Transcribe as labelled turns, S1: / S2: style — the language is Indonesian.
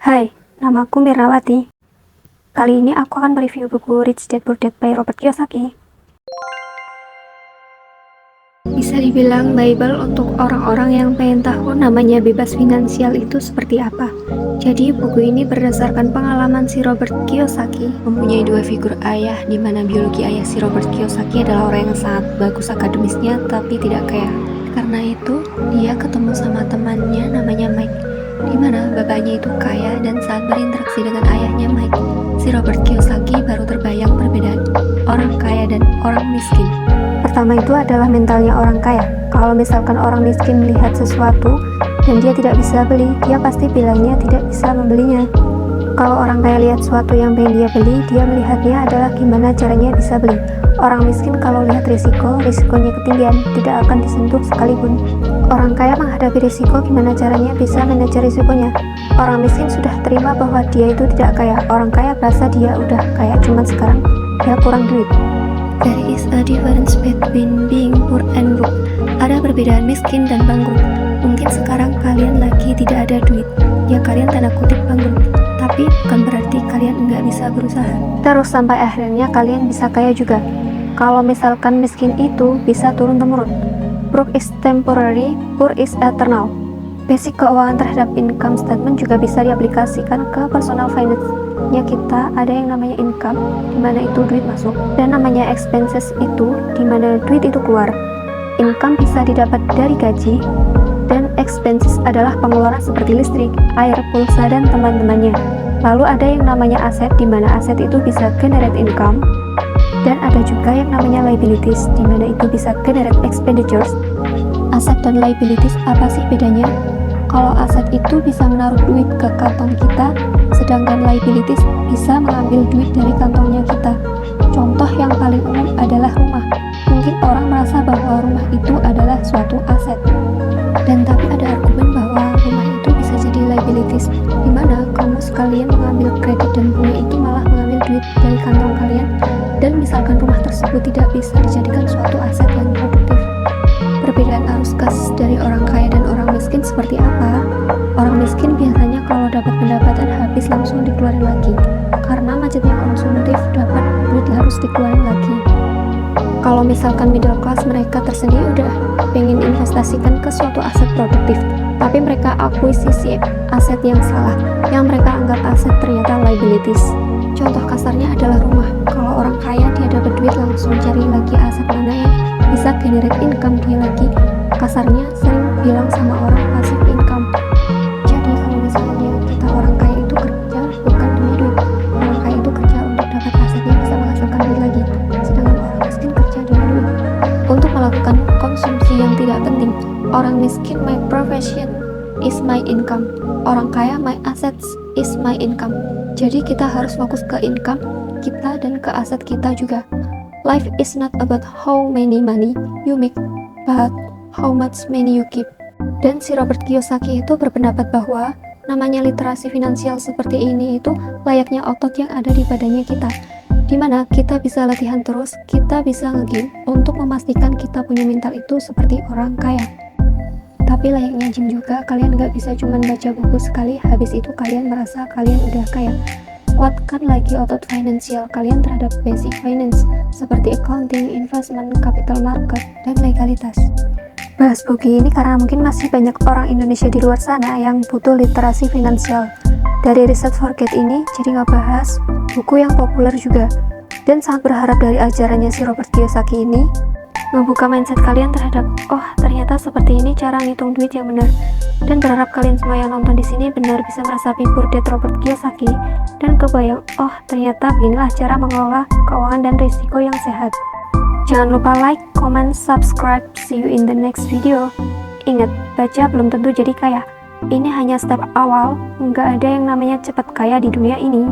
S1: Hai, namaku Mirnawati. Kali ini aku akan mereview buku Rich Dad Poor Dad by Robert Kiyosaki. Bisa dibilang Bible untuk orang-orang yang pengen tahu namanya bebas finansial itu seperti apa. Jadi buku ini berdasarkan pengalaman si Robert Kiyosaki, mempunyai dua figur ayah, di mana biologi ayah si Robert Kiyosaki adalah orang yang sangat bagus akademisnya tapi tidak kaya. Karena itu dia ketemu sama temannya namanya Mike, di mana bapaknya itu kaya, dan saat berinteraksi dengan ayahnya Mike, si Robert Kiyosaki baru terbayang perbedaan orang kaya dan orang miskin. Pertama itu adalah mentalnya orang kaya. Kalau misalkan orang miskin melihat sesuatu dan dia tidak bisa beli, dia pasti bilangnya tidak bisa membelinya. Kalau orang kaya lihat sesuatu yang pengen dia beli, dia melihatnya adalah gimana caranya bisa beli. Orang miskin kalau lihat risikonya ketinggian, tidak akan disentuh sekalipun. Orang kaya menghadapi risiko, gimana caranya bisa manajer risikonya. Orang miskin sudah terima bahwa dia itu tidak kaya. Orang kaya merasa dia udah kaya, cuman sekarang dia kurang duit. There is a difference between being poor and broke. Ada perbedaan miskin dan bangkrut. Mungkin sekarang kalian lagi tidak ada duit, ya kalian tanda kutip bangkrut. Tapi bukan berarti kalian nggak bisa berusaha. Terus sampai akhirnya kalian bisa kaya juga. Kalau misalkan miskin itu bisa turun-temurun. Broke is temporary, poor is eternal. Basic keuangan terhadap income statement juga bisa diaplikasikan ke personal finance-nya kita. Ada yang namanya income, di mana itu duit masuk, dan namanya expenses itu, di mana duit itu keluar. Income bisa didapat dari gaji, dan expenses adalah pengeluaran seperti listrik, air, pulsa, dan teman-temannya. Lalu ada yang namanya aset, di mana aset itu bisa generate income, dan ada juga yang namanya liabilities, di mana itu bisa generate expenditures. Aset dan liabilities apa sih bedanya? Kalau aset itu bisa menaruh duit ke kantong kita, sedangkan liabilities bisa mengambil duit dari kantongnya kita. Contoh yang paling umum adalah rumah. Mungkin orang merasa bahwa rumah itu adalah suatu aset, dan tapi ada argumen bahwa rumah itu bisa jadi liabilities, di mana kamu sekalian mengambil kredit dan bunga itu malah mengambil duit dari kantong kalian, dan misalkan rumah tersebut tidak bisa dijadikan suatu aset yang produktif. Perbedaan arus kas dari orang kaya dan orang miskin seperti apa? Orang miskin biasanya kalau dapat pendapatan habis langsung dikeluarin lagi, karena macetnya konsumtif, dapat duit harus dikeluarin lagi. Kalau misalkan middle class, mereka tersendiri udah pengen investasikan ke suatu aset produktif, tapi mereka akuisisi aset yang salah, yang mereka anggap aset ternyata liabilities. Contoh kasarnya adalah rumah. Kalau orang kaya dia dapat duit langsung cari lagi aset mana yang bisa generate income dia lagi. Kasarnya sering bilang sama orang passive income. Jadi kalau misalnya kita orang kaya itu kerja bukan demi duit. Orang kaya itu kerja untuk dapat asetnya bisa menghasilkan duit lagi. Sedangkan orang miskin kerja demi duit untuk melakukan konsumsi yang tidak penting. Orang miskin, my profession is my income. Orang kaya, my assets is my income. Jadi kita harus fokus ke income kita dan ke aset kita juga. Life is not about how many money you make, but how much money you keep. Dan si Robert Kiyosaki itu berpendapat bahwa namanya literasi finansial seperti ini itu layaknya otot yang ada di badannya kita, dimana kita bisa latihan terus, kita bisa nge-gym untuk memastikan kita punya mental itu seperti orang kaya. Tapi layaknya gym juga, kalian gak bisa cuma baca buku sekali, habis itu kalian merasa kalian udah kaya. Kuatkan lagi otot finansial kalian terhadap basic finance, seperti accounting, investment, capital market, dan legalitas. Bahas buku ini karena mungkin masih banyak orang Indonesia di luar sana yang butuh literasi finansial. Dari riset Forget ini, jadi ngebahas buku yang populer juga. Dan sangat berharap dari ajarannya si Robert Kiyosaki ini membuka mindset kalian terhadap, oh ternyata seperti ini cara ngitung duit yang benar. Dan berharap kalian semua yang nonton di sini benar bisa merasapi Poor Dad Robert Kiyosaki dan kebayang, oh ternyata beginilah cara mengelola keuangan dan risiko yang sehat. Jangan lupa like, comment, subscribe. See you in the next video. Ingat, baca belum tentu jadi kaya. Ini hanya step awal, nggak ada yang namanya cepat kaya di dunia ini.